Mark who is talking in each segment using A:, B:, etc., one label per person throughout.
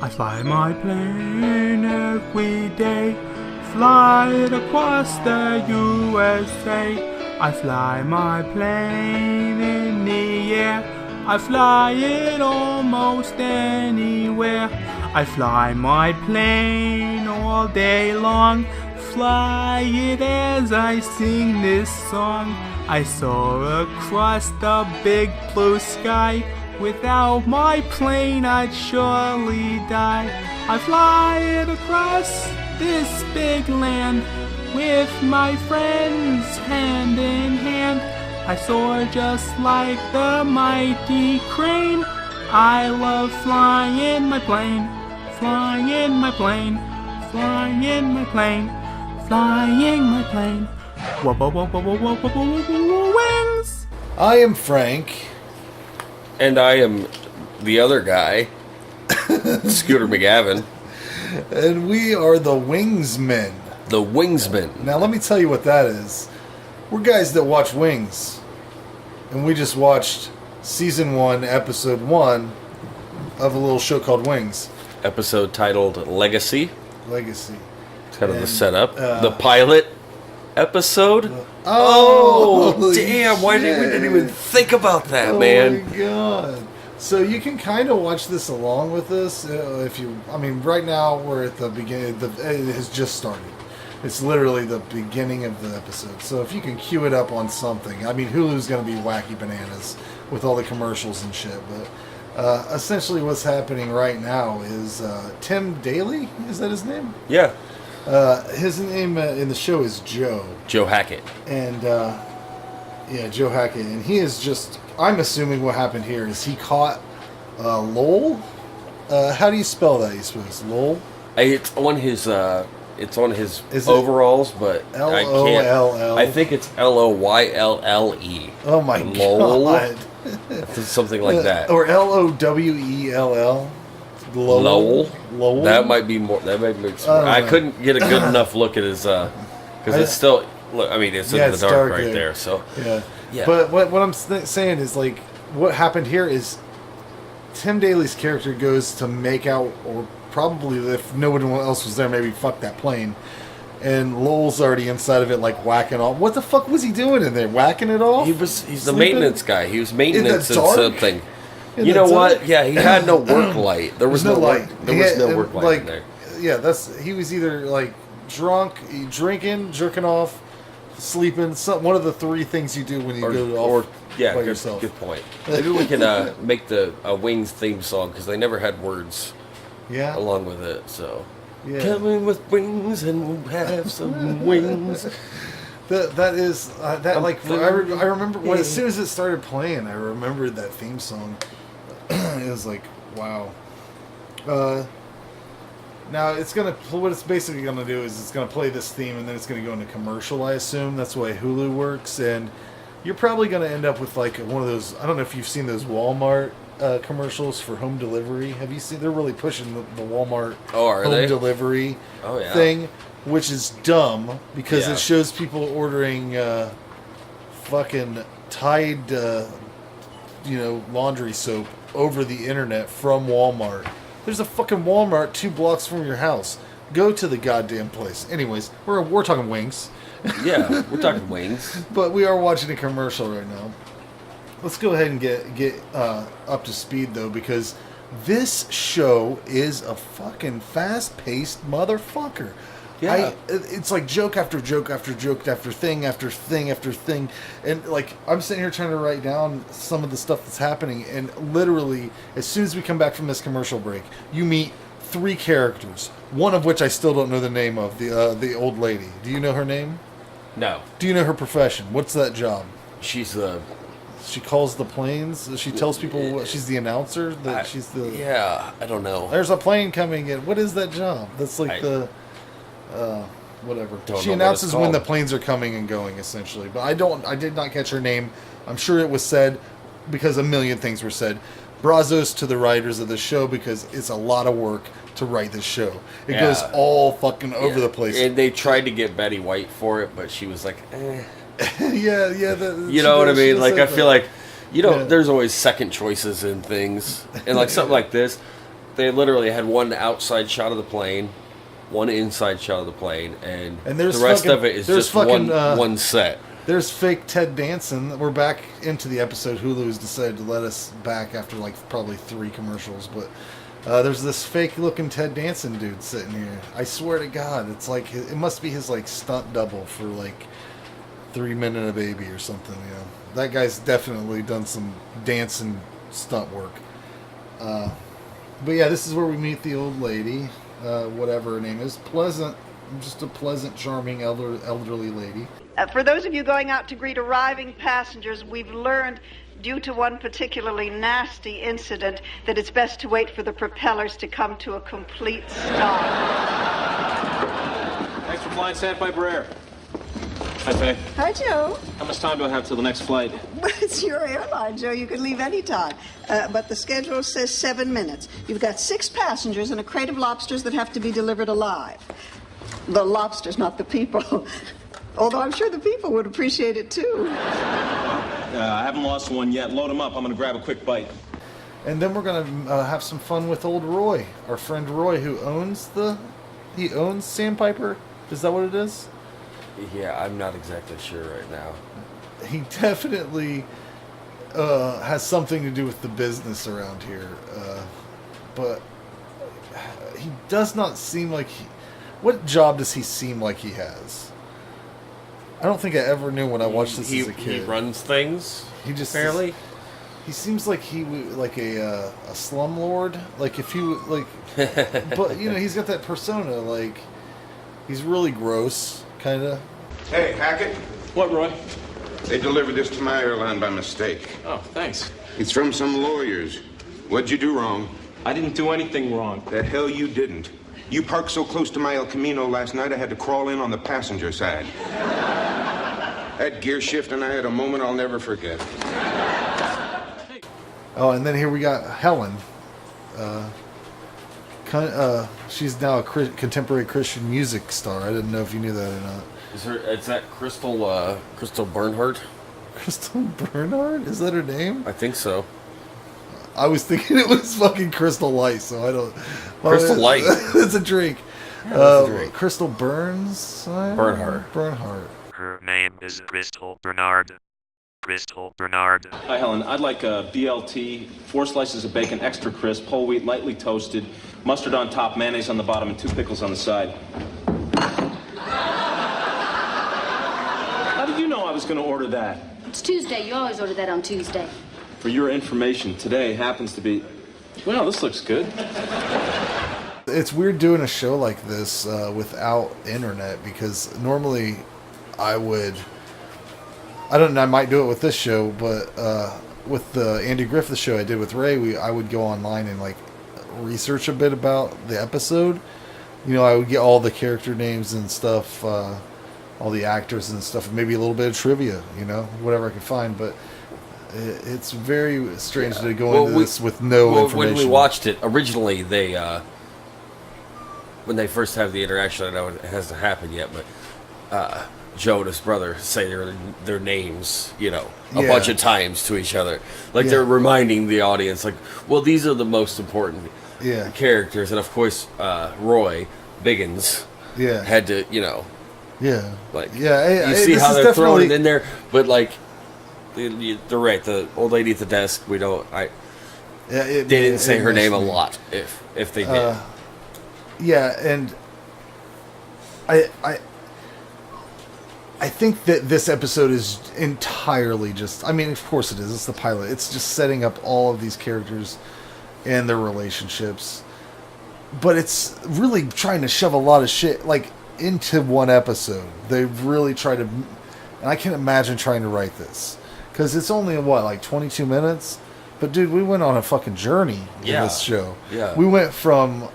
A: I fly my plane every day, fly it across the USA. I fly my plane in the air, I fly it almost anywhere. I fly my plane all day long, fly it as I sing this song. I soar across the big blue sky, without my plane I'd surely die. I fly it across this big land, with my friends hand in hand. I soar just like the mighty crane. I love flying my plane, flying in my plane, flying in my plane, flying my plane. Whoa, whoa, whoa, whoa, whoa, whoa, whoa, whoa, whoa, wings!
B: I am Frank.
C: And I am the other guy, Scooter McGavin.
B: And we are the Wingsmen.
C: The Wingsmen.
B: Now let me tell you what that is. We're guys that watch Wings. And we just watched Season 1, Episode 1 of a little show called Wings.
C: Episode titled Legacy.
B: Legacy.
C: It's kind of
B: And,
C: the setup. The pilot episode.
B: Oh,
C: damn. Why didn't we didn't even think about that,
B: oh
C: man?
B: My God. So you can kind of watch this along with us if you... I mean, right now we're at the beginning. It has just started. It's literally the beginning of the episode. So if you can cue it up on something. I mean, Hulu's going to be wacky bananas with all the commercials and shit. But essentially what's happening right now is Tim Daly? Is that his name?
C: Yeah.
B: His name in the show is Joe.
C: Joe Hackett.
B: And, Joe Hackett. And he is just... I'm assuming what happened here is he caught Lowell? How do you spell that, you suppose? Lowell?
C: It's on his... It's on his overalls, but I can't.
B: L-O-L-L?
C: I think it's L-O-Y-L-L-E.
B: Oh my God.
C: Something like that.
B: Or L-O-W-E-L-L?
C: Lowell? That might be more. That might be. I couldn't get a good enough look at his. Because it's still. Look, I mean, it's in the dark right there. So.
B: Yeah. But what I'm saying is, like, what happened here is Tim Daly's character goes to make out, or probably if no one else was there, maybe fuck that plane. And Lowell's already inside of it, like, whacking off. What the fuck was he doing in there? Whacking it off?
C: He's the maintenance guy. He was maintenance and something.
B: You know
C: what? Yeah, he had no work light. There was no light. There was no work light in there.
B: Yeah, he was either, like, drunk, drinking, jerking off, sleeping. One of the three things you do when you go off by yourself.
C: Good point. Maybe we can make the Wings theme song, because they never had words along with it. So coming with wings and we'll have some wings.
B: That is I remember when, as soon as it started playing, I remembered that theme song. It was like, wow. Now what it's basically gonna do is it's gonna play this theme and then it's gonna go into commercial. I assume that's the way Hulu works, and you're probably gonna end up with like one of those. I don't know if you've seen those Walmart commercials for home delivery. Have you seen? They're really pushing the Walmart home delivery thing, which is dumb because it shows people ordering fucking Tide, laundry soap over the internet from Walmart. There's a fucking Walmart 2 blocks from your house. Go to the goddamn place. Anyways, we're talking Wings.
C: Yeah, we're talking Wings.
B: But we are watching a commercial right now. Let's go ahead and get up to speed, though, because this show is a fucking fast-paced motherfucker. Yeah. It's like joke after joke after joke after thing after thing after thing. And, like, I'm sitting here trying to write down some of the stuff that's happening, and literally, as soon as we come back from this commercial break, you meet 3 characters, one of which I still don't know the name of, the old lady. Do you know her name?
C: No.
B: Do you know her profession? What's that job?
C: She's the...
B: She calls the planes. She tells people she's the announcer. She's the...
C: Yeah, I don't know.
B: There's a plane coming in. What is that job? That's like whatever. She announces when the planes are coming and going, essentially. But I did not catch her name. I'm sure it was said because a million things were said. Brazos to the writers of the show, because it's a lot of work to write this show. It goes all fucking over the place.
C: And they tried to get Betty White for it, but she was like, eh.
B: Yeah.
C: You know what I mean? Like, I feel like, there's always second choices in things. And like something like this, they literally had one outside shot of the plane, one inside shot of the plane, and
B: there's
C: the rest
B: fucking,
C: of it is
B: there's
C: just
B: fucking,
C: one set.
B: There's fake Ted Danson. We're back into the episode. Hulu's decided to let us back after like probably 3 commercials, but there's this fake looking Ted Danson dude sitting here. I swear to God, it's like it must be his like stunt double for like 3 Men and a Baby or something. You know, that guy's definitely done some dancing stunt work. But yeah, this is where we meet the old lady, whatever her name is. Pleasant, just a pleasant, charming, elderly lady.
D: For those of you going out to greet arriving passengers, we've learned, due to one particularly nasty incident, that it's best to wait for the propellers to come to a complete stop.
E: Thanks for flying Sandpiper Air. Hi, Faye.
D: Hi, Joe.
E: How much time do I have till the next flight?
D: Well, it's your airline, Joe. You can leave any time. But the schedule says 7 minutes. You've got 6 passengers and a crate of lobsters that have to be delivered alive. The lobsters, not the people. Although I'm sure the people would appreciate it, too.
E: I haven't lost one yet. Load them up. I'm going to grab a quick bite.
B: And then we're going to have some fun with old Roy. Our friend Roy, who owns Sandpiper. Is that what it is?
C: Yeah, I'm not exactly sure right now.
B: He definitely has something to do with the business around here. But he does not seem like he... What job does he seem like he has? I don't think I ever knew when I watched this as a kid.
C: He runs things.
B: He just
C: barely.
B: He seems like he would like a slumlord. Like if he like, but you know he's got that persona. Like he's really gross, kind of.
F: Hey, Hackett.
E: What, Roy?
F: They delivered this to my airline by mistake.
E: Oh, thanks.
F: It's from some lawyers. What'd you do wrong?
E: I didn't do anything wrong.
F: The hell you didn't. You parked so close to my El Camino last night I had to crawl in on the passenger side. That gear shift and I had a moment I'll never forget.
B: Oh, and then here we got Helen. She's now a contemporary Christian music star. I didn't know if you knew that or not.
C: Is that Crystal Bernhardt?
B: Crystal Bernhardt? Is that her name?
C: I think so.
B: I was thinking it was fucking Crystal Light, so I don't...
C: Crystal Light?
B: It's a drink.
C: Yeah, a drink.
B: Crystal Bernhardt.
G: Her name is Crystal Bernard. Crystal Bernard.
E: Hi, Helen. I'd like a BLT, 4 slices of bacon, extra crisp, whole wheat, lightly toasted, mustard on top, mayonnaise on the bottom, and 2 pickles on the side. How did you know I was going to order that?
H: It's Tuesday. You always order that on Tuesday.
E: For your information, today happens to be... Well, this looks good.
B: It's weird doing a show like this without internet because normally I might do it with this show, but with the Andy Griffith show I did with Ray, I would go online and like research a bit about the episode. You know, I would get all the character names and stuff, all the actors and stuff, and maybe a little bit of trivia, you know, whatever I could find, but... It's very strange to go into this with no information.
C: When we watched it, originally they, when they first have the interaction, I know it hasn't happened yet, but Joe and his brother say their names, you know, a bunch of times to each other. Like they're reminding the audience, like, well, these are the most important characters. And of course, Roy Biggins had to, you know, like, you see how they're throwing it in there, but like, they're right. The old lady at the desk. We don't. They didn't say her name a lot. If they did.
B: And I think that this episode is entirely just. I mean, of course it is. It's the pilot. It's just setting up all of these characters and their relationships, but it's really trying to shove a lot of shit like into one episode. They've really tried to, and I can't imagine trying to write this. Because it's only, like 22 minutes? But, dude, we went on a fucking journey in this show.
C: Yeah.
B: We went from,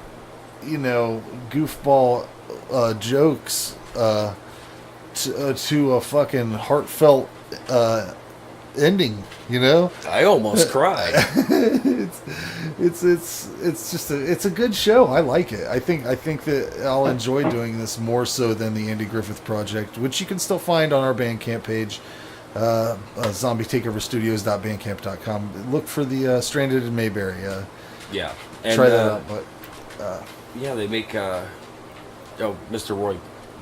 B: you know, goofball jokes to a fucking heartfelt ending, you know?
C: I almost cried.
B: It's just it's a good show. I like it. I think that I'll enjoy doing this more so than the Andy Griffith Project, which you can still find on our Bandcamp page. ZombieTakeoverStudios.bandcamp.com. Look for the Stranded in Mayberry.
C: And,
B: try that out. But
C: yeah, they make. Mr. Roy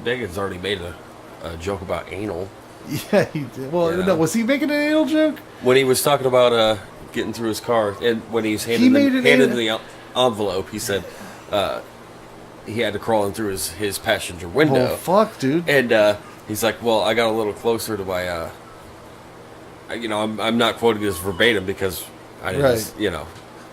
C: Biggins already made a joke about anal.
B: yeah, he did. Well, no, was he making an anal joke?
C: When he was talking about getting through his car, and when he's handed the envelope, he said he had to crawl in through his passenger window.
B: Oh, fuck, dude.
C: And he's like, well, I got a little closer to my, I'm not quoting this verbatim because I didn't,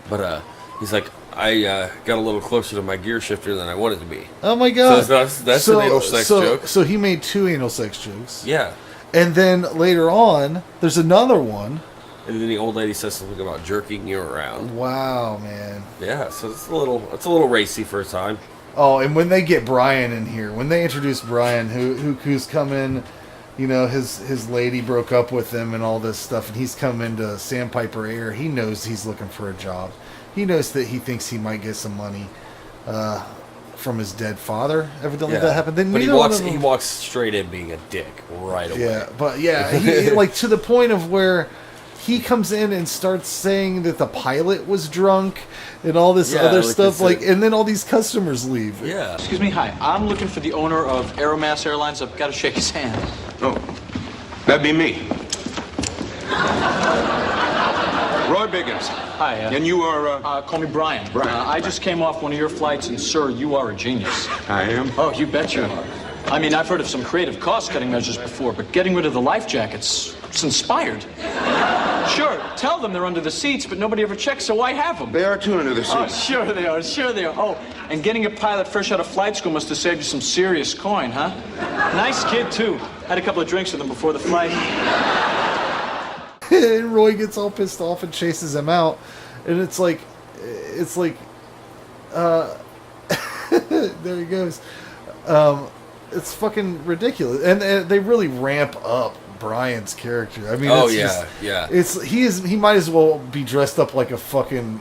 C: but he's like, I got a little closer to my gear shifter than I wanted to be.
B: Oh my god.
C: So that's an anal sex joke.
B: So he made 2 anal sex jokes.
C: Yeah.
B: And then later on, there's another one.
C: And then the old lady says something about jerking you around.
B: Wow, man.
C: Yeah, so it's a little racy for a time.
B: Oh, and when they get Brian in here, when they introduce Brian, who's come in, his lady broke up with him and all this stuff, and he's come into Sandpiper Air. He knows he's looking for a job. He knows that he thinks he might get some money from his dead father. Evidently that happened. Then
C: but he walks straight in being a dick right away.
B: Yeah, but he, like to the point of where he comes in and starts saying that the pilot was drunk and all this other stuff, and then all these customers leave.
C: Yeah.
I: Excuse me, hi. I'm looking for the owner of Aeromass Airlines. I've got to shake his hand.
F: Oh, that'd be me. Roy Biggins.
I: Hi.
F: And you are,
I: call me Brian.
F: Brian.
I: I just came off one of your flights, and sir, you are a genius.
F: I am.
I: Oh, you bet you are. I mean, I've heard of some creative cost-cutting measures before, but getting rid of the life jackets, it's inspired. Sure, tell them they're under the seats, but nobody ever checks, so why have them?
F: They are too under the seat.
I: Oh, sure they are. Oh, and getting a pilot fresh out of flight school must have saved you some serious coin, huh? Nice kid, too. Had a couple of drinks with him before the flight.
B: And Roy gets all pissed off and chases him out, and it's like, there he goes. It's fucking ridiculous, and they really ramp up Brian's character. I mean, he might as well be dressed up like a fucking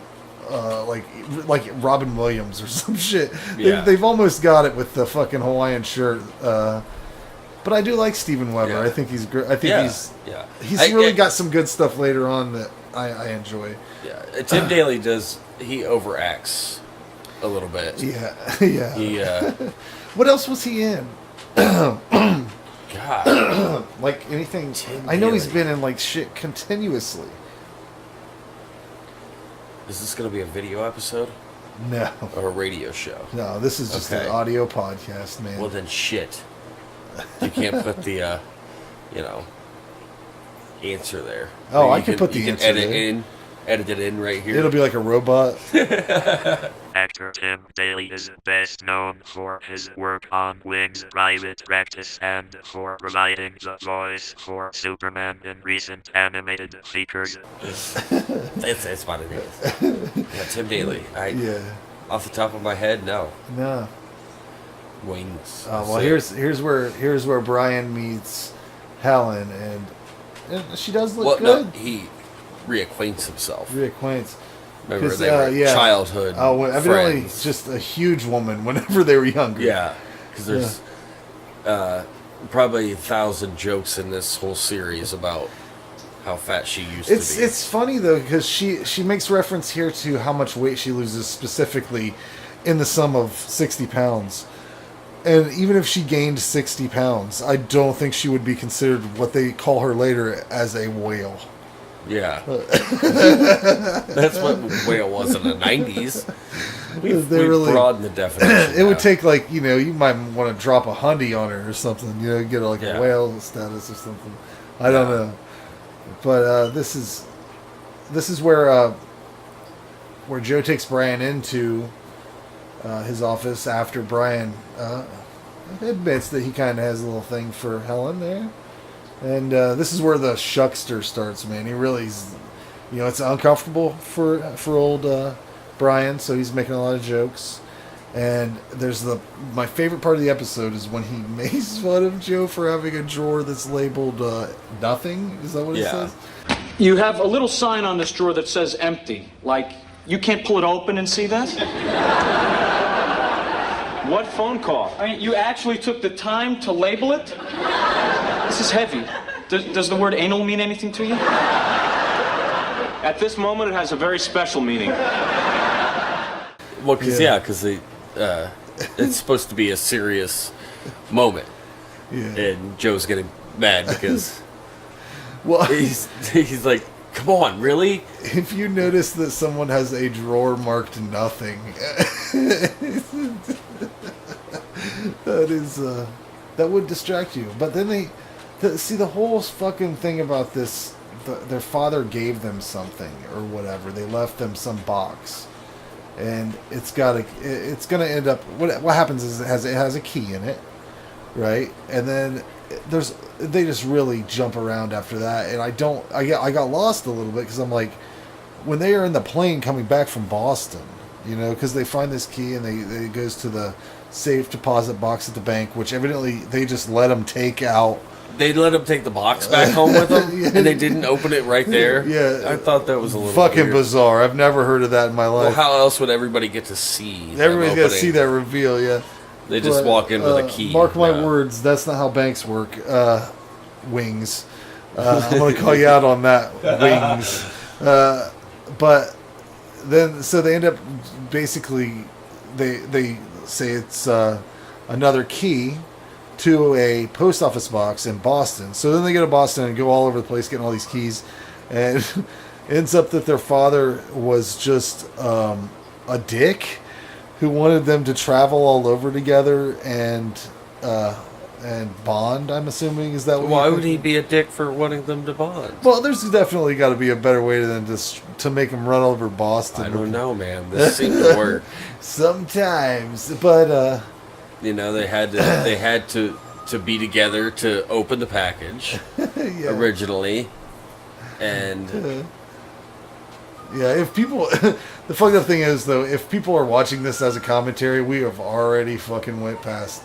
B: like Robin Williams or some shit.
C: Yeah.
B: They've almost got it with the fucking Hawaiian shirt. But I do like Steven Weber.
C: Yeah.
B: I think he's great. I think he's really got some good stuff later on that I enjoy.
C: Yeah, Tim Daly he overacts a little bit.
B: Yeah, yeah.
C: He
B: what else was he in?
C: God,
B: like anything.
C: Tim
B: I know
C: Daly.
B: he's been in like shit continuously.
C: Is this going to be a video episode
B: No,
C: or a radio show?
B: no. This is just an audio podcast, man.
C: Well, then shit. You can't put the, answer there.
B: Oh,
C: Or
B: I
C: you
B: can put the answer
C: edit it in right here.
B: It'll be like a robot.
G: Actor Tim Daly is best known for his work on Wings Private Practice and for providing the voice for Superman in recent animated features.
C: It's what it is. Yeah, Tim Daly. Off the top of my head, no.
B: No.
C: Wings.
B: Well, here's where Brian meets Helen, and she does look good.
C: No, he reacquaints himself.
B: Reacquaints.
C: Remember, they were childhood
B: evidently
C: friends.
B: just a huge woman whenever they were younger.
C: Yeah, because there's probably 1,000 jokes in this whole series about how fat she used to be.
B: It's funny though because she makes reference here to how much weight she loses specifically in the sum of 60 pounds. And even if she gained 60 pounds, I don't think she would be considered what they call her later as a whale.
C: Yeah. That's what whale was in the 90s. We've really broadened the definition.
B: It would take you might want to drop a hundy on her or something, get a whale status or something. I don't know. But this is where Joe takes Brian into his office after Brian admits that he kind of has a little thing for Helen there. And this is where the shuckster starts, man. He really is, it's uncomfortable for old Brian, so he's making a lot of jokes. And there's my favorite part of the episode is when he makes fun of Joe for having a drawer that's labeled nothing. Is that what it says?
I: You have a little sign on this drawer that says empty. Like, you can't pull it open and see that?
E: What phone call?
I: I mean, you actually took the time to label it? This is heavy. Does the word anal mean anything to you?
E: At this moment, it has a very special meaning.
C: Well, because it's supposed to be a serious moment, and Joe's getting mad because he's like, "Come on, really?"
B: If you notice that someone has a drawer marked nothing, that would distract you. But then see the whole fucking thing about this. Their father gave them something or whatever. They left them some box, and it's gonna end up. What happens is it has a key in it, right? And then they just really jump around after that, and I got lost a little bit because I'm like, when they are in the plane coming back from Boston, because they find this key and it goes to the safe deposit box at the bank, which evidently they just let them take out.
C: They let him take the box back home with them, and they didn't open it right there.
B: Yeah,
C: I thought that was a little
B: fucking
C: weird.
B: Bizarre. I've never heard of that in my life.
C: Well, how else would everybody get to see?
B: Everybody's got to see that reveal. Yeah,
C: they just walk in with a key.
B: Mark my words, that's not how banks work. Wings. I'm going to call you out on that. Wings. But then, so they end up basically they say it's another key to a post office box in Boston. So then they go to Boston and go all over the place getting all these keys, and ends up that their father was just a dick who wanted them to travel all over together and bond. I'm assuming, is that what?
C: Why would he be a dick for wanting them to bond?
B: Well, there's definitely got to be a better way than just to make them run over Boston.
C: I don't know, man. This seemed to work
B: sometimes, but
C: they had to be together to open the package originally, and
B: if people, the fucked up thing is though, if people are watching this as a commentary, we have already fucking went past,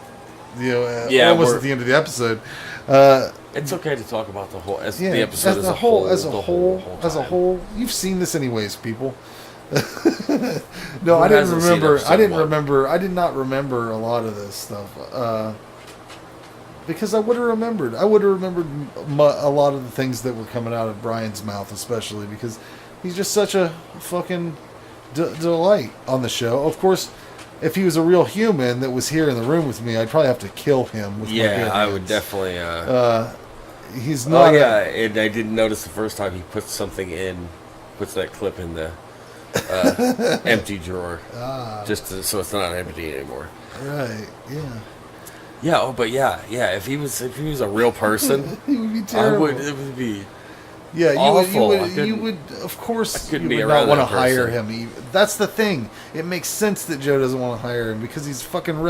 B: almost at the end of the episode.
C: It's okay to talk about the whole the
B: as
C: episode
B: a whole. You've seen this anyways, people. No, I didn't remember. I did not remember a lot of this stuff because I would have remembered. I would have remembered a lot of the things that were coming out of Brian's mouth, especially because he's just such a fucking delight on the show. Of course, if he was a real human that was here in the room with me, I'd probably have to kill him. With my bare hands.
C: I would definitely.
B: He's not.
C: And I didn't notice the first time he puts that clip in the empty drawer, so it's not empty anymore.
B: Right. Yeah.
C: Yeah. If he was a real person,
B: he would be terrible.
C: It would be.
B: Yeah,
C: awful.
B: you would, of course, you would
C: be
B: not want to
C: person.
B: hire him. That's the thing. It makes sense that Joe doesn't want to hire him because he's fucking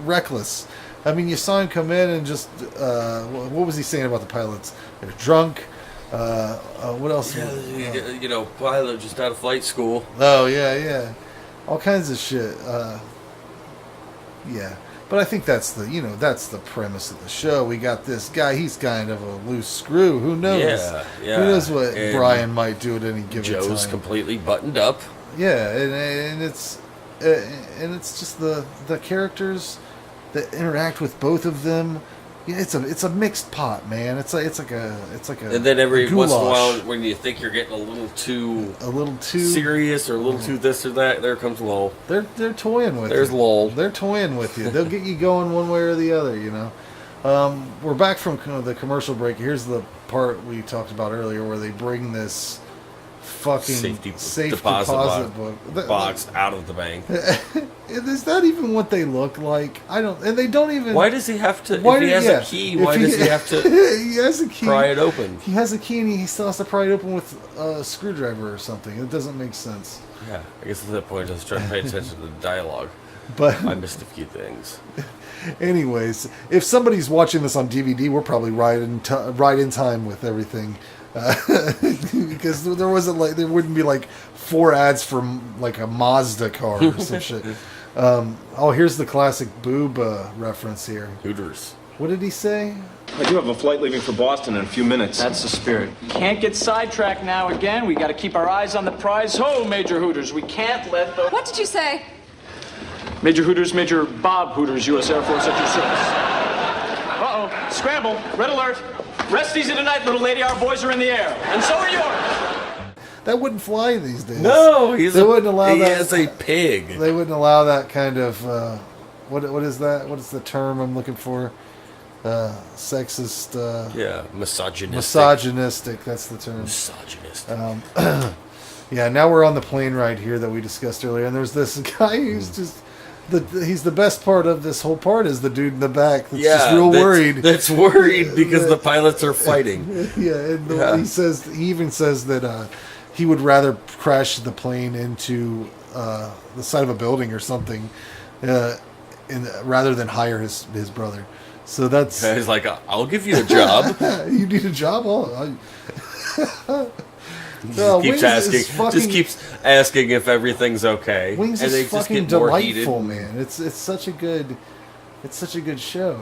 B: reckless. I mean, you saw him come in and just, what was he saying about the pilots? They're drunk. What else?
C: Yeah, pilot just out of flight school.
B: Oh, yeah. All kinds of shit. Yeah. But I think that's the premise of the show. We got this guy. He's kind of a loose screw. Who knows?
C: Yeah.
B: Who knows what Brian might do at any given time?
C: Joe's completely buttoned up.
B: Yeah, and it's just the characters that interact with both of them. Yeah, it's a mixed pot, man. It's like a.
C: And then every once in a while, when you think you're getting a little too serious or a little too this or that, there comes Lowell.
B: They're toying with.
C: There's
B: you.
C: Lowell.
B: They're toying with you. They'll get you going one way or the other. We're back from the commercial break. Here's the part we talked about earlier, where they bring this fucking safe deposit
C: box out of the bank.
B: Is that even what they look like? I don't. And they don't even.
C: Why does he have to? If he has a key, why does he have to?
B: He has a key.
C: Pry it open.
B: He has a key, and he still has to pry it open with a screwdriver or something. It doesn't make sense.
C: Yeah, I guess at that point I was trying to pay attention to the dialogue.
B: But
C: I missed a few things.
B: Anyways, if somebody's watching this on DVD, we're probably right in time with everything. Because there wouldn't be like 4 ads for like a Mazda car or some shit. Here's the classic boob reference here.
C: Hooters.
B: What did he say?
E: I do have a flight leaving for Boston in a few minutes.
I: That's the spirit. Can't get sidetracked now again. We got to keep our eyes on the prize. Ho, Major Hooters. We can't let the...
H: What did you say?
I: Major Hooters, Major Bob Hooters, U.S. Air Force at your service. Uh-oh. Scramble. Red alert. Rest easy tonight, little lady. Our boys are in the air. And so are yours.
B: That wouldn't fly these days.
C: No,
B: they wouldn't allow
C: he
B: that.
C: is a pig.
B: They wouldn't allow that kind of. What is that? What is the term I'm looking for? Sexist.
C: Yeah, misogynistic.
B: Misogynistic. That's the term.
C: Misogynistic.
B: Yeah. Now we're on the plane ride here that we discussed earlier, and there's this guy who's just. He's the best part of this whole part is the dude in the back that's just real worried.
C: That's worried because the pilots are fighting.
B: He even says that he would rather crash the plane into the side of a building or something rather than hire his brother. So that's...
C: He's like, I'll give you a job.
B: You need a job?
C: Just keeps asking if everything's okay.
B: Wings
C: and
B: is
C: they
B: fucking
C: just get more
B: delightful,
C: heated.
B: man. It's such a good show.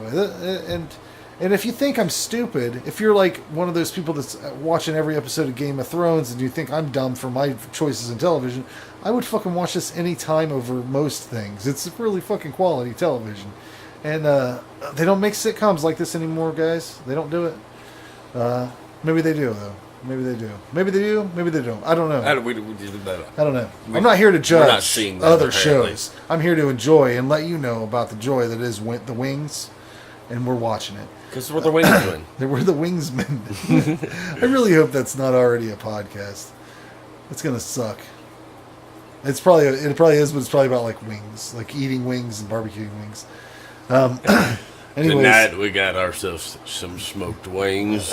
B: And if you think I'm stupid, if you're like one of those people that's watching every episode of Game of Thrones and you think I'm dumb for my choices in television, I would fucking watch this any time over most things. It's really fucking quality television. And they don't make sitcoms like this anymore, guys. They don't do it. Maybe they do, though. Maybe they do. Maybe they do. Maybe they don't. I don't know.
C: I don't
B: know. I'm not here to judge
C: not seeing that,
B: other
C: apparently.
B: shows. I'm here to enjoy and let you know about the joy that is the Wings, and we're watching it.
C: Because we're the Wingsmen.
B: We're the Wingsmen. I really hope that's not already a podcast. It's gonna suck. It probably is, but it's probably about like wings, like eating wings and barbecuing wings. Anyways,
C: tonight we got ourselves some smoked wings.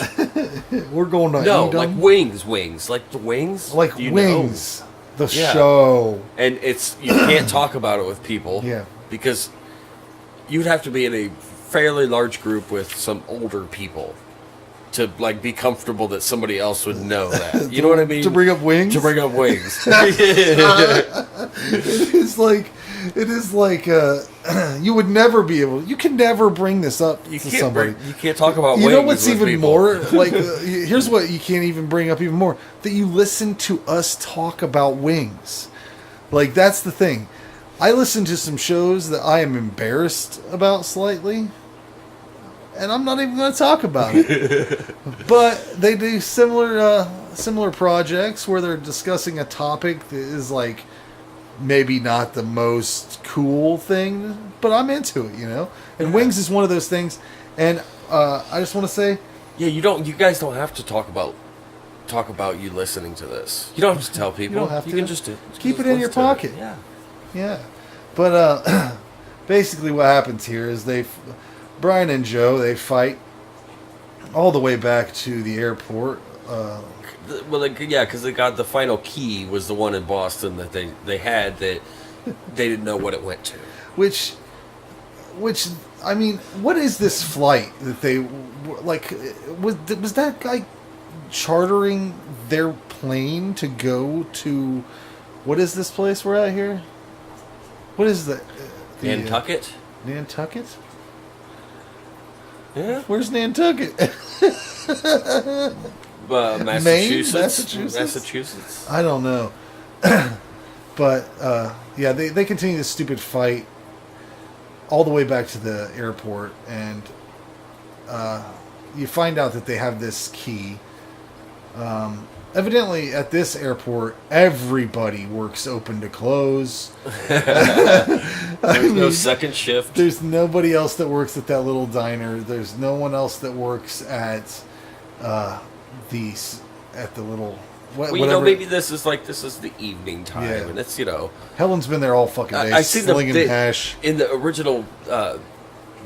B: We're going to
C: no,
B: eat
C: like
B: them.
C: wings, like the wings,
B: like
C: you
B: Wings,
C: know?
B: the show.
C: And you can't talk about it with people, because you'd have to be in a fairly large group with some older people to like be comfortable that somebody else would know that. You know what I mean?
B: To bring up wings. It is like you would never be able. You can never bring this up to somebody.
C: You can't talk about.
B: You
C: wings
B: know what's
C: with
B: even
C: people.
B: more like? Here's what you can't even bring up even more: that you listen to us talk about wings. Like that's the thing. I listen to some shows that I am embarrassed about slightly, and I'm not even going to talk about it. But they do similar projects where they're discussing a topic that is like maybe not the most cool thing, but I'm into it, you know. And Wings is one of those things. And I just want to say,
C: you guys don't have to talk about you listening to this. You don't have to tell people.
B: You don't have to.
C: You can just
B: keep it in your pocket. Yeah. But basically what happens here is Brian and Joe, they fight all the way back to the airport.
C: Because they got the final key was the one in Boston that they had that they didn't know what it went to.
B: Which, I mean, what is this flight that they, like, was that guy chartering their plane to go to, what is this place we're at here? What is that?
C: Nantucket?
B: Nantucket?
C: Yeah.
B: Where's Nantucket?
C: Massachusetts?
B: I don't know. But, they continue this stupid fight all the way back to the airport, and you find out that they have this key. Evidently, at this airport, everybody works open to close.
C: There's no second shift.
B: There's nobody else that works at that little diner. There's no one else that works at the little.
C: Whatever. Maybe this is the evening time, and it's
B: Helen's been there all fucking day.
C: I see
B: slinging hash.
C: In the original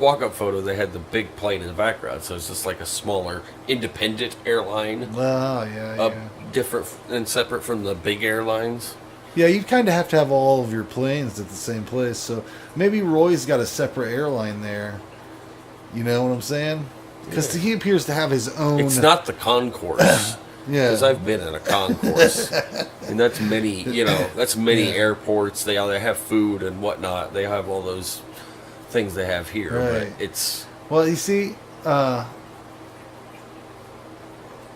C: walk-up photo. They had the big plane in the background, so it's just like a smaller independent airline.
B: Oh yeah.
C: Different and separate from the big airlines.
B: Yeah, you kind of have to have all of your planes at the same place. So maybe Roy's got a separate airline there. You know what I'm saying? Because he appears to have his own.
C: It's not the concourse. Because I've been in a concourse, and that's many. Airports. They have food and whatnot. They have all those things they have here.
B: Right.
C: But it's
B: you see.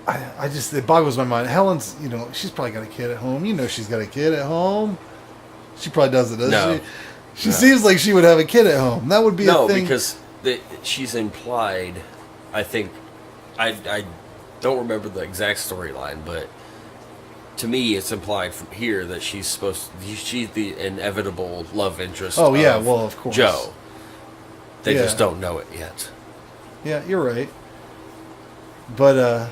B: It boggles my mind. Helen's, she's probably got a kid at home. She's got a kid at home. She probably doesn't, doesn't she? She seems like she would have a kid at home. That would be a thing.
C: No, because she's implied, I think, I don't remember the exact storyline, but to me, it's implied from here that she's the inevitable love interest.
B: Oh yeah,
C: of
B: well of course.
C: Joe. They
B: Yeah.
C: just don't know it yet.
B: Yeah, you're right. But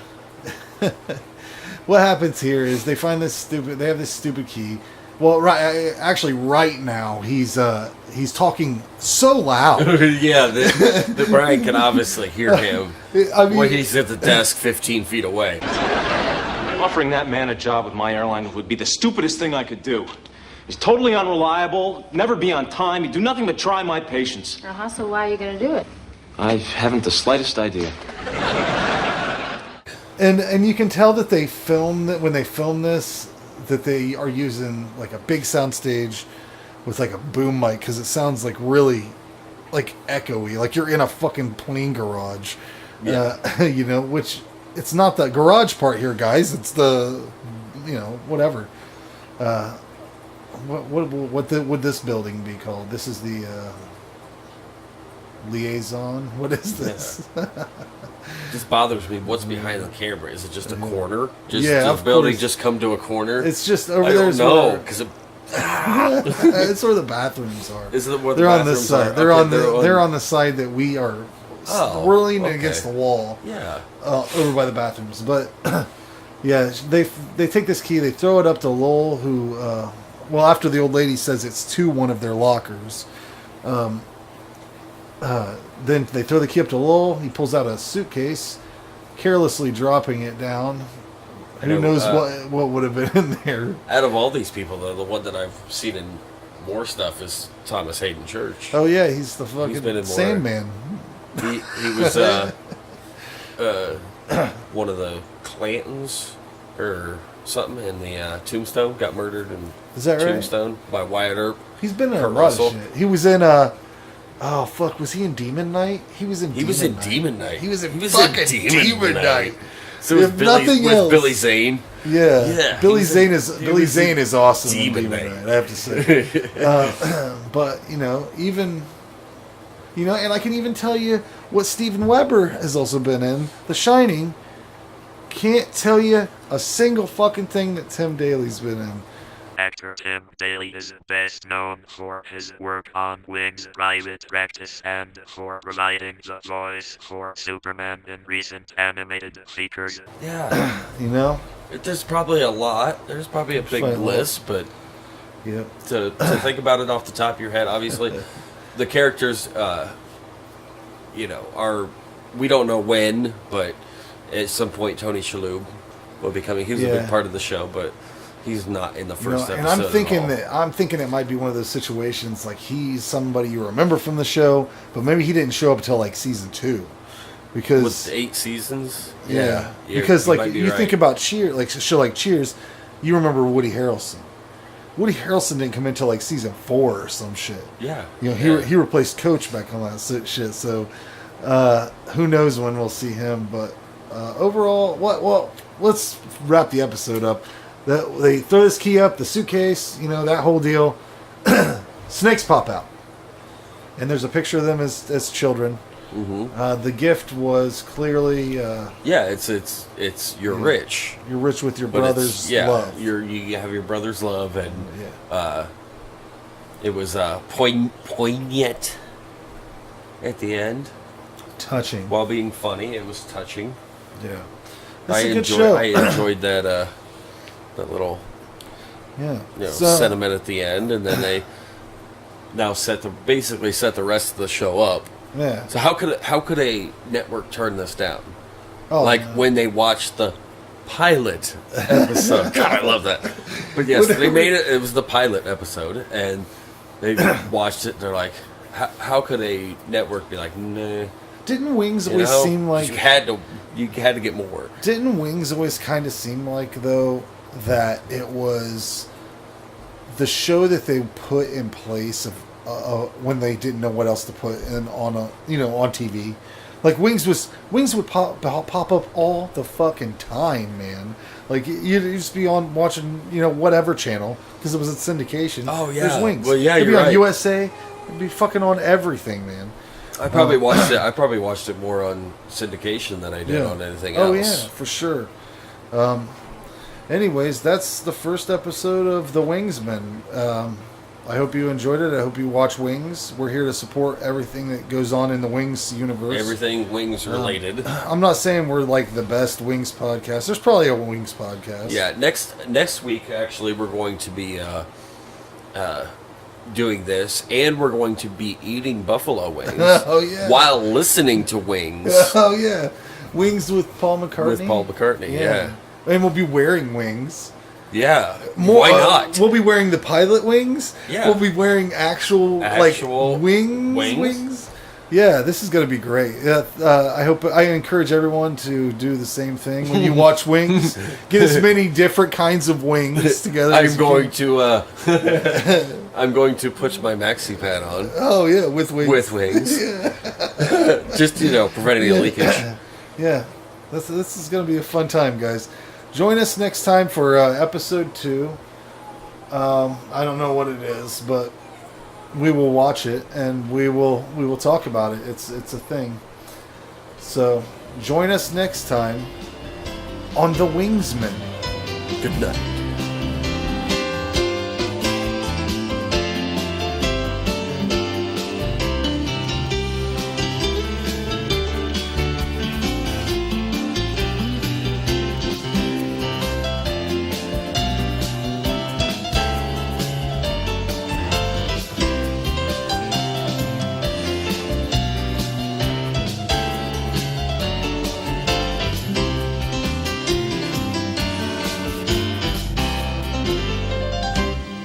B: what happens here is they find this stupid. They have this stupid key. Well, right now he's talking so loud.
C: Yeah, the Brian can obviously hear him when he's at the desk 15 feet away.
E: Offering that man a job with my airline would be the stupidest thing I could do. He's totally unreliable, never be on time, he'd do nothing but try my patience.
H: Uh-huh, so why are you going to do it?
E: I haven't the slightest idea.
B: And you can tell that they film that when they film this, that they are using like a big sound stage with like a boom mic because it sounds like really like echoey, like you're in a fucking plane garage.
C: Yeah.
B: You know, which it's not the garage part here, guys. It's the, you know, whatever. What would this building be called? This is the liaison. What is this?
C: This bothers me. What's behind the camera? Is it just a corner?
B: Yeah,
C: the
B: of
C: building
B: course.
C: just come to a corner.
B: It's just over
C: I
B: there.
C: don't know because
B: It's where the bathrooms are.
C: Is it where
B: they're
C: the
B: on this
C: bathrooms
B: side?
C: are?
B: They're
C: Okay,
B: they're on the side that we are swirling against the wall.
C: Yeah.
B: Over by the bathrooms. But yeah, they take this key, they throw it up to Lowell, who well, after the old lady says it's to one of their lockers. Then they throw the key up to Lowell. He pulls out a suitcase, carelessly dropping it down. Who knows what would have been in there?
C: Out of all these people, though, the one that I've seen in more stuff is Thomas Hayden Church.
B: Oh yeah, he's the fucking
C: been in more.
B: Sandman.
C: He was one of the Clantons or something in the Tombstone. Got murdered in
B: Is that right?
C: Tombstone by Wyatt Earp.
B: He's been in
C: Kurt
B: a lot
C: Russell.
B: of shit. He was in oh fuck, was he in Demon Knight? He was in
C: Demon Knight.
B: He was in fucking Demon Knight.
C: So with
B: If nothing else.
C: Billy Zane.
B: Yeah, Billy Zane is awesome in
C: Demon
B: Demon
C: Knight.
B: Knight, I have to say. But even and I can even tell you what Steven Weber has also been in, The Shining. Can't tell you a single fucking thing that Tim Daly's been in.
G: Actor Tim Daly is best known for his work on Wings Private Practice and for providing the voice for Superman in recent animated features.
C: Yeah.
B: You know?
C: There's probably a lot. There's probably a big
B: Quite a lot.
C: list, but
B: Yep.
C: to think about it off the top of your head, obviously, the characters, are, we don't know when, but at some point Tony Shalhoub will be coming. He was a big part of the show, but he's not in the first episode.
B: And I'm thinking it might be one of those situations like he's somebody you remember from the show, but maybe he didn't show up until like season 2. Because
C: with 8 seasons,
B: yeah, because like you think about Cheers, like a show like Cheers, you remember Woody Harrelson. Woody Harrelson didn't come in until like season 4 or some shit.
C: Yeah,
B: he replaced Coach back on that shit. So who knows when we'll see him? But overall, let's wrap the episode up. They throw this key up, the suitcase, that whole deal. Snakes pop out, and there's a picture of them as children. Mm-hmm. The gift was clearly
C: it's you're rich.
B: You're rich with your brother's love.
C: You have your brother's love, and it was poignant at the end,
B: touching
C: while being funny. It was touching.
B: Yeah,
C: I enjoyed that little sentiment at the end, and then they now basically set the rest of the show up.
B: Yeah.
C: So how could a network turn this down?
B: Oh,
C: when they watched the pilot episode. God, I love that. But yes, they made it. It was the pilot episode, and they watched it. And they're like, how could a network be like, nah?
B: Didn't Wings always seem like
C: you had to get more?
B: Didn't Wings always kind of seem like though that it was the show that they put in place of when they didn't know what else to put in on on TV? Like Wings would pop up all the fucking time, man. Like you'd just be on watching whatever channel because it was in syndication.
C: Oh yeah,
B: there's Wings.
C: Well, yeah,
B: it'd be
C: you're
B: on
C: right.
B: USA. It'd be fucking on everything, man.
C: I probably watched it. I probably watched it more on syndication than I did on anything else.
B: Oh yeah, for sure. And anyways, that's the first episode of The Wingsman. I hope you enjoyed it. I hope you watch Wings. We're here to support everything that goes on in the Wings universe.
C: Everything Wings related.
B: I'm not saying we're like the best Wings podcast. There's probably a Wings podcast.
C: Yeah, next week, actually, we're going to be doing this, and we're going to be eating buffalo wings
B: Oh, yeah.
C: while listening to Wings.
B: Oh, yeah. Wings with Paul McCartney.
C: With Paul McCartney, yeah.
B: And we'll be wearing wings.
C: Yeah. Why not?
B: We'll be wearing the pilot wings.
C: Yeah.
B: We'll be wearing actual like wings. Yeah, this is going to be great. I encourage everyone to do the same thing when you watch Wings. Get as many different kinds of wings together.
C: I'm going to put my maxi pad on.
B: Oh yeah, with wings.
C: With wings. Just prevent any leakage.
B: Yeah, this is going to be a fun time, guys. Join us next time for episode 2. I don't know what it is, but we will watch it and we will talk about it. It's a thing. So join us next time on The Wingsman.
C: Good night.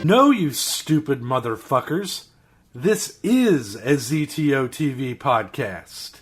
A: No, you stupid motherfuckers. This is a ZTO TV podcast.